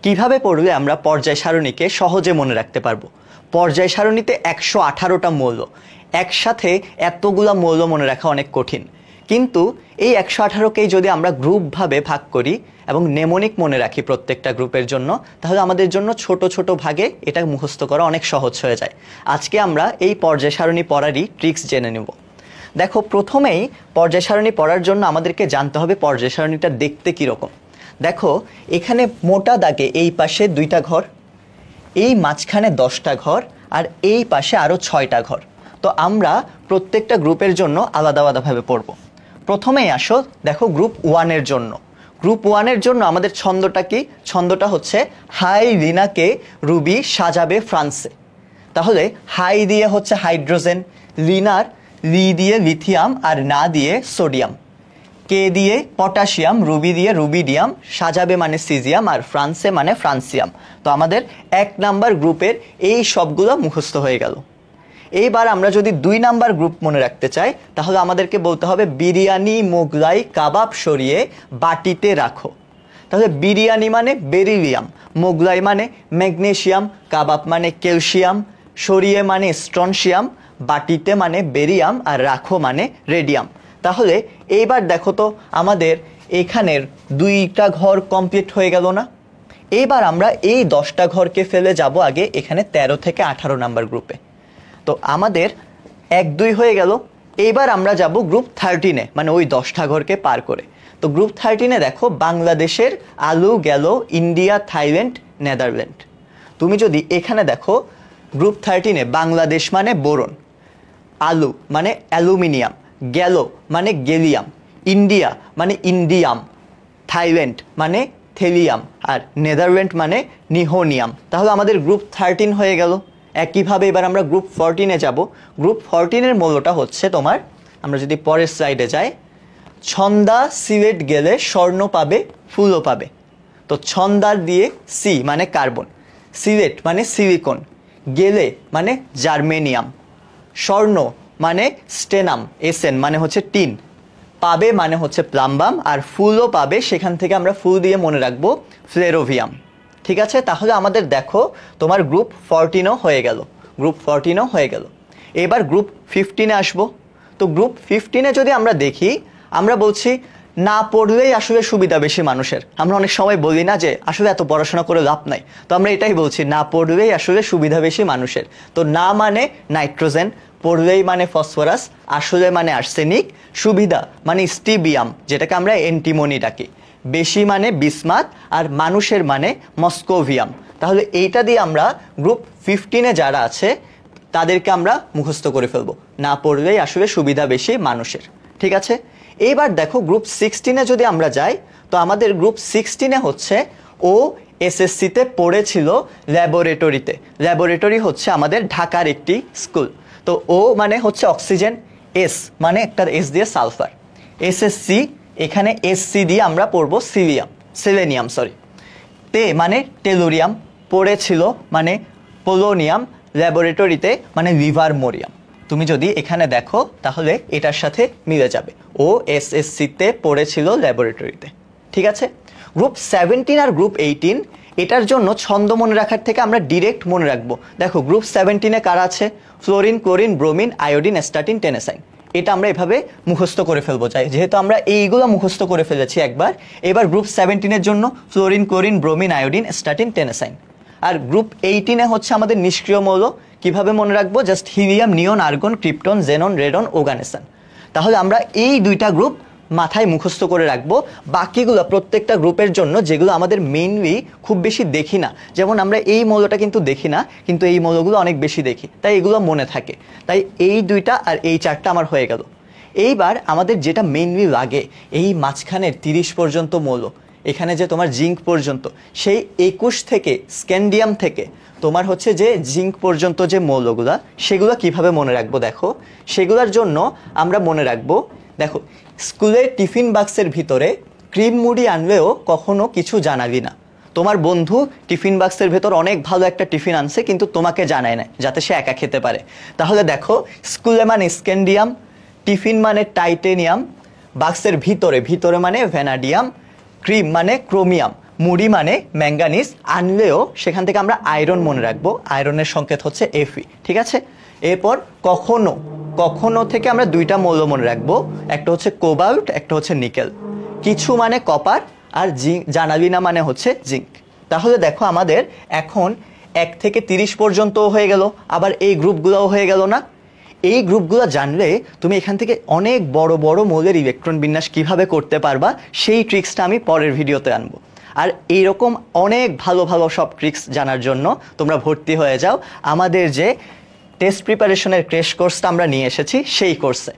কিভাবে পড়লে আমরা পর্যায় সারণীকে সহজে মনে রাখতে পারবো? পর্যায় সারণীতে 118টা মৌল, একসাথে এতগুলা মৌল মনে রাখা অনেক কঠিন। কিন্তু এই 118কেই যদি আমরা গ্রুপভাবে ভাগ করি এবং নেমোনিক মনে রাখি প্রত্যেকটা গ্রুপের জন্য, তাহলে আমাদের জন্য ছোট ছোট ভাগে এটা মুখস্থ করা অনেক সহজ হয়ে যায়। আজকে আমরা এই পর্যায় সারণী পড়ারই ট্রিক্স জেনে নেব। দেখো, প্রথমেই পর্যায় সারণী পড়ার জন্য আমাদেরকে জানতে হবে পর্যায় সারণীটা দেখতে কীরকম। দেখো, এখানে মোটা দাগে এই পাশে 2টা ঘর, এই মাঝখানে 10টা ঘর, আর এই পাশে আরও 6টা ঘর। তো আমরা প্রত্যেকটা গ্রুপের জন্য আলাদা আলাদাভাবে পড়ব। প্রথমেই আসো, দেখো গ্রুপ 1-এর জন্য। গ্রুপ 1-এর জন্য আমাদের ছন্দটা কি? ছন্দটা হচ্ছে হাই রিনাকে রুবি সাজাবে ফ্রান্সে। তাহলে হাই দিয়ে হচ্ছে হাইড্রোজেন, রিনার লি দিয়ে লিথিয়াম, আর না দিয়ে সোডিয়াম, কে দিয়ে পটাশিয়াম, রুবি দিয়ে রুবিডিয়াম, সাজাবে মানে সিজিয়াম, আর ফ্রান্সে মানে ফ্রান্সিয়াম। তো আমাদের 1 নাম্বার গ্রুপের এই সবগুলো মুখস্থ হয়ে গেল। এইবার আমরা যদি 2 নাম্বার গ্রুপ মনে রাখতে চাই, তাহলে আমাদেরকে বলতে হবে বিরিয়ানি মোগলাই কাবাব সরিয়ে বাটিতে রাখো। তাহলে বিরিয়ানি মানে বেরিলিয়াম, মোগলাই মানে ম্যাগনেসিয়াম, কাবাব মানে ক্যালসিয়াম, সরিয়ে মানে স্ট্রনশিয়াম, বাটিতে মানে বেরিয়াম, আর রাখো মানে রেডিয়াম। তাহলে এইবার দেখো তো আমাদের এখানের 2টা ঘর কমপ্লিট হয়ে গেল না? এইবার আমরা এই 10টা ঘরকে ফেলে যাব আগে এখানে 13 থেকে 18 নাম্বার গ্রুপে। তো আমাদের 1-2 হয়ে গেল। এইবার আমরা যাব গ্রুপ 13-এ, মানে ওই 10টা ঘরকে পার করে। তো গ্রুপ 13-এ দেখো বাংলাদেশের আলু গেল ইন্ডিয়া, থাইল্যান্ড, নেদারল্যান্ড। তুমি যদি এখানে দেখো গ্রুপ 13-এ বাংলাদেশ মানে বোরন, আলু মানে অ্যালুমিনিয়াম, গেল মানে গেলিয়াম, ইন্ডিয়া মানে ইন্ডিয়াম, থাইল্যান্ড মানে থেলিয়াম, আর নেদারল্যান্ড মানে নিহোনিয়াম। তাহলে আমাদের গ্রুপ 13 হয়ে গেল। একইভাবে এবার আমরা গ্রুপ 14-এ যাব। গ্রুপ 14-এর মৌলটা হচ্ছে তোমার, আমরা যদি পরের স্লাইডে যাই, ছন্দা সিলেট গেলে স্বর্ণ পাবে ফুলও পাবে। তো ছন্দার দিয়ে সি মানে কার্বন, সিলেট মানে সিলিকন, গেলে মানে জার্মেনিয়াম, স্বর্ণ মানে স্টেনাম, এসএন মানে হচ্ছে টিন, পাবে মানে হচ্ছে প্লাম্বাম, আর ফুলও পাবে, সেখান থেকে আমরা ফুল দিয়ে মনে রাখবো ফ্লেরোভিয়াম। ঠিক আছে, তাহলে আমাদের দেখো তোমার গ্রুপ 14ও হয়ে গেল, গ্রুপ 14ও হয়ে গেল। এবার গ্রুপ 15-এ আসবো। তো গ্রুপ 15-এ যদি আমরা দেখি, আমরা বলছি না পড়লেই আসলে সুবিধা বেশি মানুষের। আমরা অনেক সময় বলি না যে আসলে এত পড়াশোনা করে লাভ নাই, তো আমরা এটাই বলছি, না পড়লেই আসলে সুবিধা বেশি মানুষের। তো না মানে নাইট্রোজেন, পড়লেই মানে ফসফরাস, আসলে মানে আর্সেনিক, সুবিধা মানে স্টিবিয়াম যেটাকে আমরা অ্যান্টিমনি ডাকি, বেশি মানে বিসমাথ, আর মানুষের মানে মস্কোভিয়াম। তাহলে এইটা দিয়ে আমরা গ্রুপ 15-এ যারা আছে তাদেরকে আমরা মুখস্থ করে ফেলবো, না পড়লেই আসলে সুবিধা বেশি মানুষের। ঠিক আছে, এইবার দেখো গ্রুপ 16-এ যদি আমরা যাই, তো আমাদের গ্রুপ 16-এ হচ্ছে ও এসএসসিতে পড়েছিল ল্যাবরেটরিতে। ল্যাবরেটরি হচ্ছে আমাদের ঢাকার একটি স্কুল। তো ও মানে হচ্ছে অক্সিজেন, এস মানে একটা এস দিয়ে সালফার, এসএসসি এখানে এসসি দিয়ে আমরা পড়বো সেলেনিয়াম, তে মানে টেলুরিয়াম, পড়েছিল মানে পোলোনিয়াম, ল্যাবরেটরিতে মানে লিভারমোরিয়াম। তুমি যদি এখানে দেখো তাহলে এটার সাথে মিলে যাবে, ও এসএসসিতে পড়েছিল ল্যাবরেটরিতে। ঠিক আছে, গ্রুপ 17 আর গ্রুপ 18 এটার জন্য ছন্দ মনে রাখার থেকে আমরা ডিরেক্ট মনে রাখবো। দেখো গ্রুপ 17-এ কারা আছে? Fluorine, chlorine, bromine, iodine, astatine, টেনেসাইন। এটা আমরা এভাবে মুখস্থ করে ফেলবো চাই, যেহেতু আমরা এইগুলো মুখস্থ করে ফেলেছি একবার। এবার গ্রুপ 17-এর জন্য fluorine, chlorine, bromine, iodine, astatine, tennessine. আর গ্রুপ 18-এ হচ্ছে আমাদের নিষ্ক্রিয় মৌল। কিভাবে মনে রাখবো? Just helium, neon, argon, krypton, xenon, radon, oganesson. তাহলে আমরা এই 2টা গ্রুপ মাথায় মুখস্থ করে রাখবো। বাকিগুলো প্রত্যেকটা গ্রুপের জন্য যেগুলো আমাদের মেইনলি খুব বেশি দেখি না, যেমন আমরা এই মৌলটা কিন্তু দেখি না, কিন্তু এই মৌলগুলো অনেক বেশি দেখি, তাই এগুলো মনে থাকে। তাই এই 2টা আর এই 4টা আমার হয়ে গেল। এইবার আমাদের যেটা মেইনলি লাগে, এই মাঝখানের 30 পর্যন্ত মৌল, এখানে যে তোমার জিঙ্ক পর্যন্ত, সেই 21 থেকে স্ক্যান্ডিয়াম থেকে তোমার হচ্ছে যে জিঙ্ক পর্যন্ত যে মৌলগুলা, সেগুলো কিভাবে মনে রাখবো? দেখো, সেগুলোর জন্য আমরা মনে রাখবো, দেখো স্কুলের টিফিন বাক্সের ভিতরে ক্রিম মুড়ি আনলেও কখনো কিছু জানাবি না। তোমার বন্ধু টিফিন বাক্সের ভেতর অনেক ভালো একটা টিফিন আনছে, কিন্তু তোমাকে জানায় না, যাতে সে একা খেতে পারে। তাহলে দেখো, স্কুলে মানে স্ক্যান্ডিয়াম, টিফিন মানে টাইটেনিয়াম, বাক্সের ভিতরে মানে ভ্যানাডিয়াম, ক্রিম মানে ক্রোমিয়াম, মুড়ি মানে ম্যাঙ্গানিজ, আনলেও সেখান থেকে আমরা আয়রন মনে রাখবো, আয়রনের সংকেত হচ্ছে Fe, ঠিক আছে। এরপর কখনো, কখনো থেকে আমরা দুইটা মৌল মনে রাখবো, একটা হচ্ছে কোবাল্ট, একটা হচ্ছে নিকেল। কিছু মানে কপার, আর জানাবি না মানে হচ্ছে জিঙ্ক। তাহলে দেখো আমাদের এখন 1 থেকে 30 পর্যন্ত হয়ে গেল, আবার এই গ্রুপগুলোও হয়ে গেল না। এই গ্রুপগুলো জানলে তুমি এখান থেকে অনেক বড় বড় মৌলের ইলেকট্রন বিন্যাস কিভাবে করতে পারবা, সেই ট্রিক্সটা আমি পরের ভিডিওতে আনবো। আর এইরকম অনেক ভালো ভালো সব ট্রিক্স জানার জন্য তোমরা ভর্তি হয়ে যাও আমাদের যে টেস্ট প্রিপারেশনের ক্র্যাশ কোর্সটা আমরা নিয়ে এসেছি সেই কোর্সে।